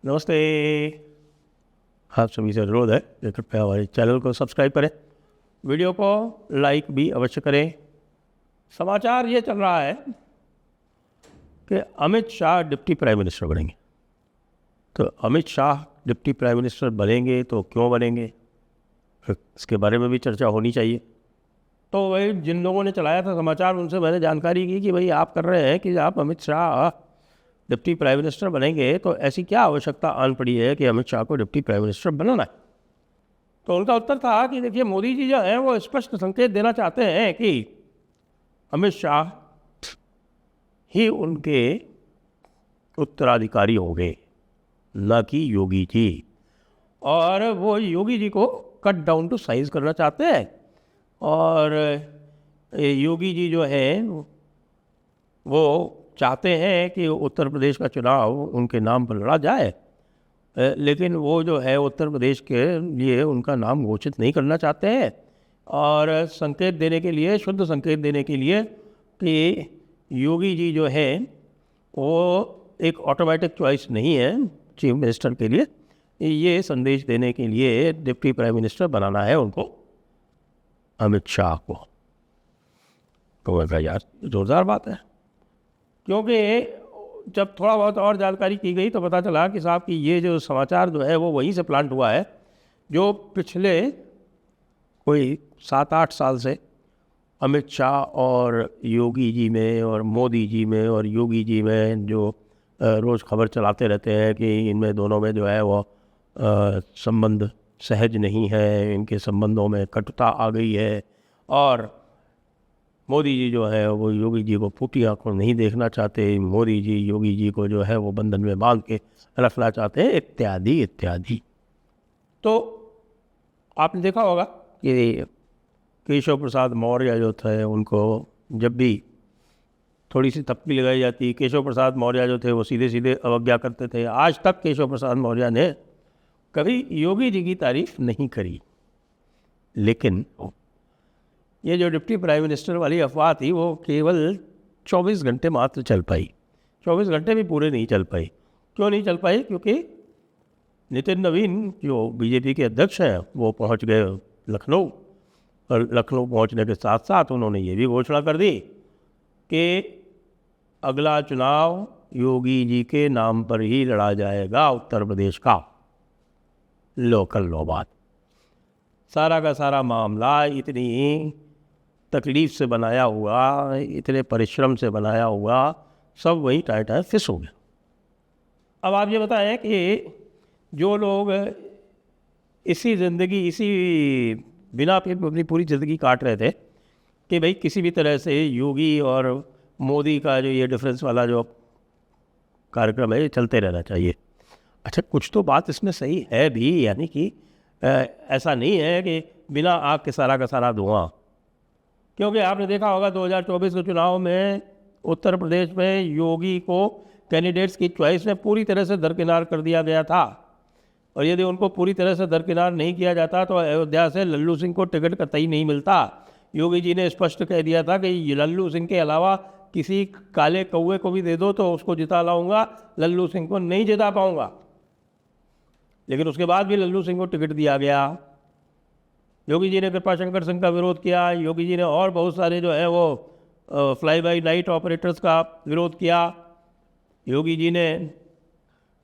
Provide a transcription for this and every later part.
नमस्ते। आप सभी से अनुरोध है कि कृपया हमारे चैनल को सब्सक्राइब करें, वीडियो को लाइक भी अवश्य करें। समाचार ये चल रहा है कि Amit Shah deputy prime minister बनेंगे। तो Amit Shah deputy prime minister बनेंगे तो क्यों बनेंगे, इसके बारे में भी चर्चा होनी चाहिए। तो वही जिन लोगों ने चलाया था समाचार, उनसे मैंने जानकारी की कि भाई आप कर रहे हैं कि आप Amit Shah deputy prime minister बनेंगे, तो ऐसी क्या आवश्यकता आन पड़ी है कि अमित शाह को डिप्टी प्राइम मिनिस्टर बनाना है। तो उनका उत्तर था कि देखिए, मोदी जी जो हैं वो स्पष्ट संकेत देना चाहते हैं कि अमित शाह ही उनके उत्तराधिकारी होंगे, न कि योगी जी। और वो योगी जी को कट डाउन टू साइज करना चाहते हैं। और योगी जी जो है वो चाहते हैं कि उत्तर प्रदेश का चुनाव उनके नाम पर लड़ा जाए, लेकिन वो जो है उत्तर प्रदेश के लिए उनका नाम घोषित नहीं करना चाहते हैं। और संकेत देने के लिए, शुद्ध संकेत देने के लिए कि योगी जी जो है वो एक ऑटोमेटिक चॉइस नहीं है चीफ मिनिस्टर के लिए, ये संदेश देने के लिए डिप्टी प्राइम मिनिस्टर बनाना है उनको, अमित शाह को। तो मैं कहा यार जोरदार बात है, क्योंकि जब थोड़ा बहुत और जानकारी की गई तो पता चला कि साहब कि ये जो समाचार जो है वो वहीं से प्लांट हुआ है जो पिछले कोई 7-8 साल से अमित शाह और योगी जी में और मोदी जी में और योगी जी में जो रोज़ खबर चलाते रहते हैं कि इनमें दोनों में जो है वो संबंध सहज नहीं है, इनके संबंधों में कटुता आ गई है। और मोदी जी जो है वो योगी जी को फूटी आंखों नहीं देखना चाहते, मोदी जी योगी जी को जो है वो बंधन में बांध के रखना चाहते हैं, इत्यादि इत्यादि। तो आपने देखा होगा कि केशव प्रसाद मौर्य जो थे, उनको जब भी थोड़ी सी थप्पी लगाई जाती, केशव प्रसाद मौर्य जो थे वो सीधे सीधे अवज्ञा करते थे। आज तक केशव प्रसाद मौर्य ने कभी योगी जी की तारीफ नहीं करी। लेकिन ये जो डिप्टी प्राइम मिनिस्टर वाली अफवाह थी वो केवल 24 घंटे मात्र चल पाई। 24 घंटे भी पूरे नहीं चल पाई। क्यों नहीं चल पाई? क्योंकि नितिन नवीन जो बीजेपी के अध्यक्ष हैं वो पहुंच गए लखनऊ, और लखनऊ पहुंचने के साथ साथ उन्होंने ये भी घोषणा कर दी कि अगला चुनाव योगी जी के नाम पर ही लड़ा जाएगा, उत्तर प्रदेश का। लोकल लो बात, सारा का सारा मामला इतनी तकलीफ से बनाया हुआ, इतने परिश्रम से बनाया हुआ, सब वही टाइट फिस हो गया। अब आप ये बताएं कि जो लोग इसी ज़िंदगी, इसी बिना पे अपनी पूरी ज़िंदगी काट रहे थे कि भाई किसी भी तरह से योगी और मोदी का जो ये डिफरेंस वाला जो कार्यक्रम है ये चलते रहना चाहिए। अच्छा, कुछ तो बात इसमें सही है भी, यानी कि ऐसा नहीं है कि बिना आग के सारा का सारा धुआं। क्योंकि आपने देखा होगा 2024 के चुनाव में उत्तर प्रदेश में योगी को कैंडिडेट्स की चॉइस में पूरी तरह से दरकिनार कर दिया गया था। और यदि उनको पूरी तरह से दरकिनार नहीं किया जाता तो अयोध्या से लल्लू सिंह को टिकट कतई नहीं मिलता। योगी जी ने स्पष्ट कह दिया था कि लल्लू सिंह के अलावा किसी काले कौवे को भी दे दो तो उसको जिता लाऊंगा, लल्लू सिंह को नहीं जिता पाऊंगा। लेकिन उसके बाद भी लल्लू सिंह को टिकट दिया गया। योगी जी ने कृपाशंकर सिंह का विरोध किया। योगी जी ने और बहुत सारे जो है वो फ्लाई बाई नाइट ऑपरेटर्स का विरोध किया। योगी जी ने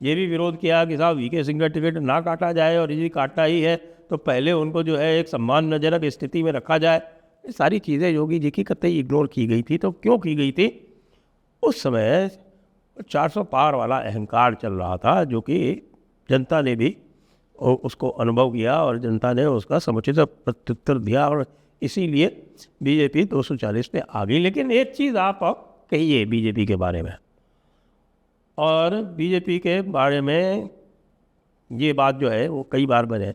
ये भी विरोध किया कि साहब वीके सिंह का टिकट ना काटा जाए, और यदि काटना ही है तो पहले उनको जो है एक सम्मानजनक स्थिति में रखा जाए। ये सारी चीज़ें योगी जी की कतई इग्नोर की गई थी। तो क्यों की गई थी? उस समय 400 पार वाला अहंकार चल रहा था, जो कि जनता ने भी उसको अनुभव किया और जनता ने उसका समुचित प्रत्युत्तर दिया, और इसीलिए बीजेपी 240 पे आ गई। लेकिन एक चीज़ आप कहिए बीजेपी के बारे में, और बीजेपी के बारे में ये बात जो है वो कई बार बने।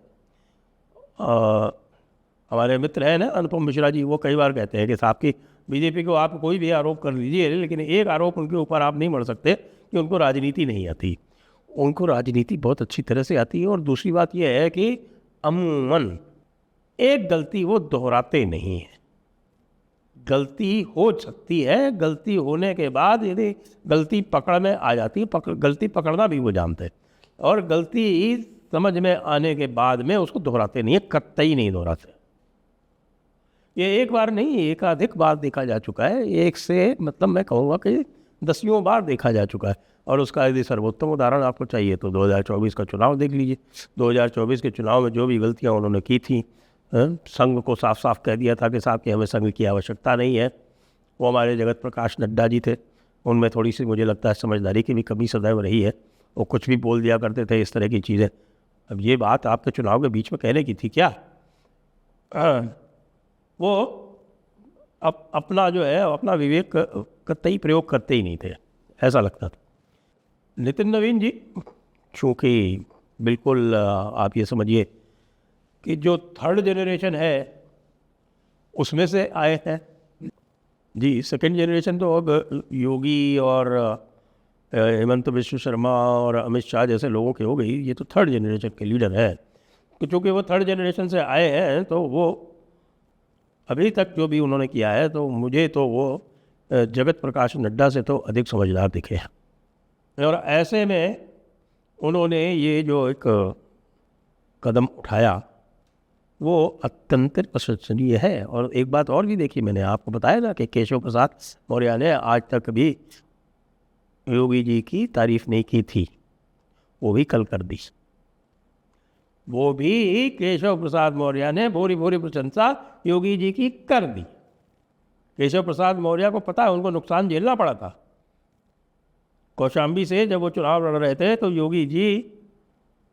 हमारे मित्र हैं ना अनुपम मिश्रा जी, वो कई बार कहते हैं कि साहब की बीजेपी को आप कोई भी आरोप कर लीजिए, लेकिन एक आरोप उनके ऊपर आप नहीं मढ़ सकते कि उनको राजनीति नहीं आती। उनको राजनीति बहुत अच्छी तरह से आती है। और दूसरी बात यह है कि अमूमन एक गलती वो दोहराते नहीं हैं। गलती हो सकती है, गलती होने के बाद यदि गलती पकड़ में आ जाती है, गलती पकड़ना भी वो जानते हैं। और गलती समझ में आने के बाद में उसको दोहराते नहीं है, कतई नहीं दोहराते। ये एक बार नहीं, एकाधिक बार देखा जा चुका है, एक से मतलब मैं कहूँगा कि दसियों बार देखा जा चुका है। और उसका यदि सर्वोत्तम उदाहरण आपको चाहिए तो 2024 का चुनाव देख लीजिए। 2024 के चुनाव में जो भी गलतियां उन्होंने की थी, संघ को साफ साफ कह दिया था कि साहब कि हमें संघ की आवश्यकता नहीं है। वो हमारे जगत प्रकाश नड्डा जी थे, उनमें थोड़ी सी मुझे लगता है समझदारी की भी कमी सदैव रही है। वो कुछ भी बोल दिया करते थे इस तरह की चीज़ें। अब ये बात आपके चुनाव के बीच में कहने की थी क्या? वो अपना जो है अपना विवेक कतई प्रयोग करते ही नहीं थे, ऐसा लगता था। नितिन नवीन जी चूँकि बिल्कुल आप ये समझिए कि जो थर्ड जनरेशन है उसमें से आए हैं जी। सेकंड जनरेशन तो अब योगी और हेमंत बिश्व शर्मा और अमित शाह जैसे लोगों की हो गई। ये तो थर्ड जनरेशन के लीडर हैं। तो चूँकि वो थर्ड जनरेशन से आए हैं तो वो अभी तक जो भी उन्होंने किया है तो मुझे तो वो जगत प्रकाश नड्डा से तो अधिक समझदार दिखे हैं। और ऐसे में उन्होंने ये जो एक कदम उठाया वो अत्यंत प्रशंसनीय है। और एक बात और भी देखी, मैंने आपको बताया ना कि केशव प्रसाद मौर्य ने आज तक भी योगी जी की तारीफ नहीं की थी, वो भी कल कर दी। वो भी केशव प्रसाद मौर्य ने भूरी भूरी प्रशंसा योगी जी की कर दी। केशव प्रसाद मौर्य को पता है उनको नुकसान झेलना पड़ा था। कौशाम्बी से जब वो चुनाव लड़ रहे थे तो योगी जी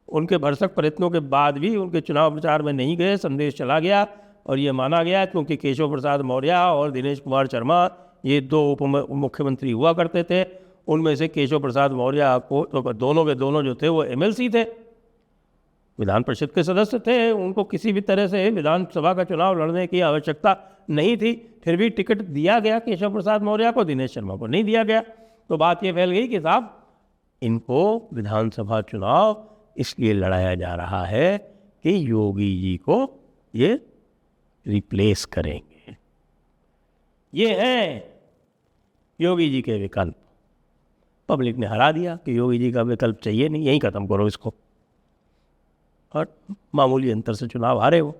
उनके भरसक प्रयत्नों के बाद भी उनके चुनाव प्रचार में नहीं गए। संदेश चला गया और ये माना गया क्योंकि केशव प्रसाद मौर्य और दिनेश कुमार शर्मा ये दो उप मुख्यमंत्री हुआ करते थे। उनमें से केशव प्रसाद मौर्य को तो दोनों के दोनों जो थे वो एमएलसी थे, विधान परिषद के सदस्य थे। उनको किसी भी तरह से विधानसभा का चुनाव लड़ने की आवश्यकता नहीं थी, फिर भी टिकट दिया गया केशव प्रसाद मौर्य को, दिनेश शर्मा को नहीं दिया गया। तो बात ये फैल गई कि साहब इनको विधानसभा चुनाव इसलिए लड़ाया जा रहा है कि योगी जी को ये रिप्लेस करेंगे। ये हैं योगी जी के विकल्प। पब्लिक ने हरा दिया कि योगी जी का विकल्प चाहिए नहीं, यहीं ख़त्म करो इसको, और मामूली अंतर से चुनाव हारे हो।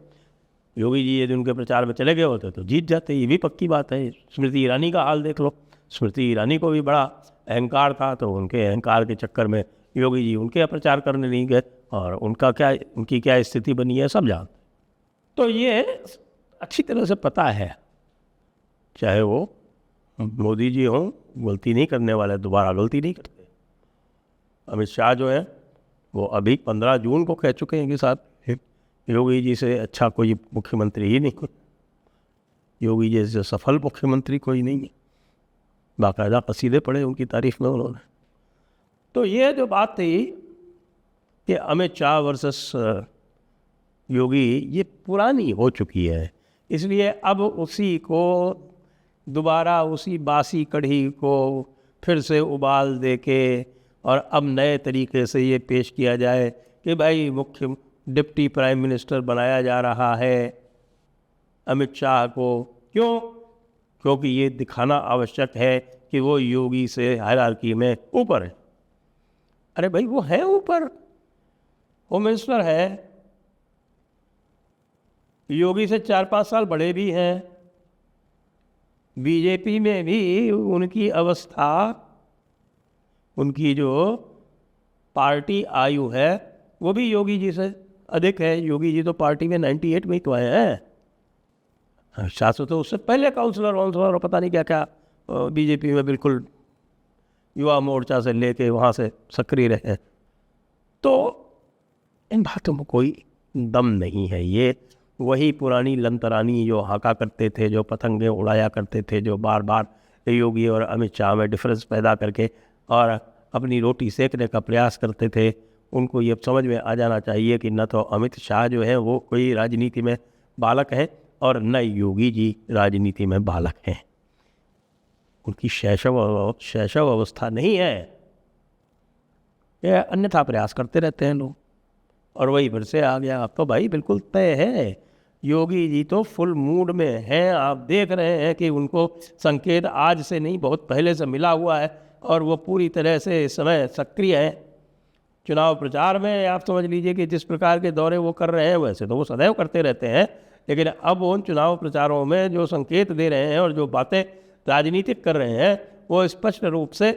योगी जी यदि उनके प्रचार में चले गए होते तो जीत जाते, ये भी पक्की बात है। स्मृति ईरानी का हाल देख लो, स्मृति ईरानी को भी बड़ा अहंकार था तो उनके अहंकार के चक्कर में योगी जी उनके प्रचार करने नहीं गए और उनकी क्या स्थिति बनी है सब जानते। तो ये अच्छी तरह से पता है, चाहे वो मोदी जी हों, गलती नहीं करने वाले, दोबारा गलती नहीं करते। अमित शाह जो है वो अभी 15 जून को कह चुके हैं कि साहब योगी जी से अच्छा कोई मुख्यमंत्री ही नहीं, योगी जी से सफल मुख्यमंत्री कोई नहीं है। बाकायदा कसीदे पढ़े उनकी तारीफ में उन्होंने। तो ये जो बात थी कि अमित शाह वर्सेस योगी, ये पुरानी हो चुकी है। इसलिए अब उसी को दोबारा, उसी बासी कढ़ी को फिर से उबाल दे के और अब नए तरीके से ये पेश किया जाए कि भाई मुख्य डिप्टी प्राइम मिनिस्टर बनाया जा रहा है अमित शाह को। क्यों? क्योंकि ये दिखाना आवश्यक है कि वो योगी से हायरार्की में ऊपर है। अरे भाई वो है ऊपर, होम मिनिस्टर है, योगी से 4-5 साल बड़े भी हैं। बीजेपी में भी उनकी अवस्था, उनकी जो पार्टी आयु है वो भी योगी जी से अधिक है। योगी जी तो पार्टी में 98 में ही तो आए हैं। शासक तो उससे पहले काउंसलर और पता नहीं क्या क्या बीजेपी में बिल्कुल युवा मोर्चा से लेके वहाँ से सक्रिय रहे। तो इन बातों में कोई दम नहीं है। ये वही पुरानी लंतरानी जो हाका करते थे, जो पतंगे उड़ाया करते थे, जो बार बार योगी और अमित शाह में डिफरेंस पैदा करके और अपनी रोटी सेकने का प्रयास करते थे। उनको ये समझ में आ जाना चाहिए कि न तो अमित शाह जो है वो कोई राजनीति में बालक है और न योगी जी राजनीति में बालक हैं। उनकी शैशव अवस्था नहीं है। ये अन्यथा प्रयास करते रहते हैं लोग और वही फिर से आ गया। अब तो भाई बिल्कुल तय है, योगी जी तो फुल मूड में हैं। आप देख रहे हैं कि उनको संकेत आज से नहीं बहुत पहले से मिला हुआ है और वो पूरी तरह से इस समय सक्रिय है। चुनाव प्रचार में आप समझ लीजिए कि जिस प्रकार के दौरे वो कर रहे हैं वैसे तो वो सदैव करते रहते हैं, लेकिन अब उन चुनाव प्रचारों में जो संकेत दे रहे हैं और जो बातें राजनीतिक कर रहे हैं वो स्पष्ट रूप से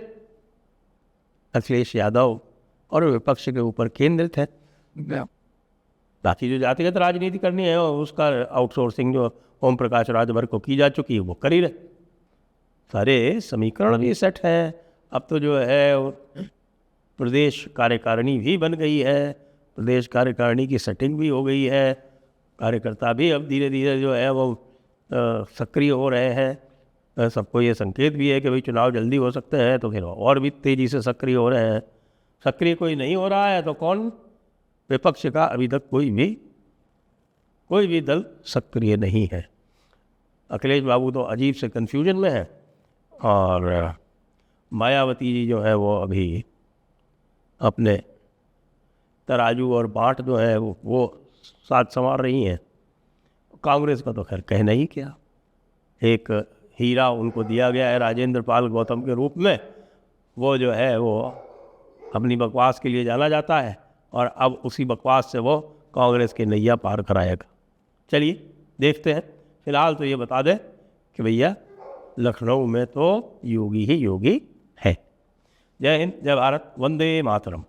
अखिलेश यादव और विपक्ष के ऊपर केंद्रित है। बाकी जो जातिगत राजनीति करनी है उसका आउटसोर्सिंग जो ओम प्रकाश राजभर को की जा चुकी है वो कर ही रहे। सारे समीकरण भी सेट हैं। अब तो जो है प्रदेश कार्यकारिणी भी बन गई है, प्रदेश कार्यकारिणी की सेटिंग भी हो गई है, कार्यकर्ता भी अब धीरे धीरे जो है वो सक्रिय हो रहे हैं। सबको ये संकेत भी है कि भाई चुनाव जल्दी हो सकते हैं, तो फिर और भी तेज़ी से सक्रिय हो रहे हैं। सक्रिय कोई नहीं हो रहा है तो कौन? विपक्ष का अभी तक कोई भी दल सक्रिय नहीं है। अखिलेश बाबू तो अजीब से कन्फ्यूजन में है और मायावती जी जो है वो अभी अपने तराजू और बाट जो है वो साथ संवार रही हैं। कांग्रेस का तो खैर कहना ही क्या, एक हीरा उनको दिया गया है राजेंद्र पाल गौतम के रूप में, वो जो है वो अपनी बकवास के लिए जाना जाता है और अब उसी बकवास से वो कांग्रेस के नैया पार कराएगा। चलिए देखते हैं। फिलहाल तो ये बता दें कि भैया लखनऊ में तो योगी ही योगी है। जय हिंद, जय भारत, वंदे मातरम।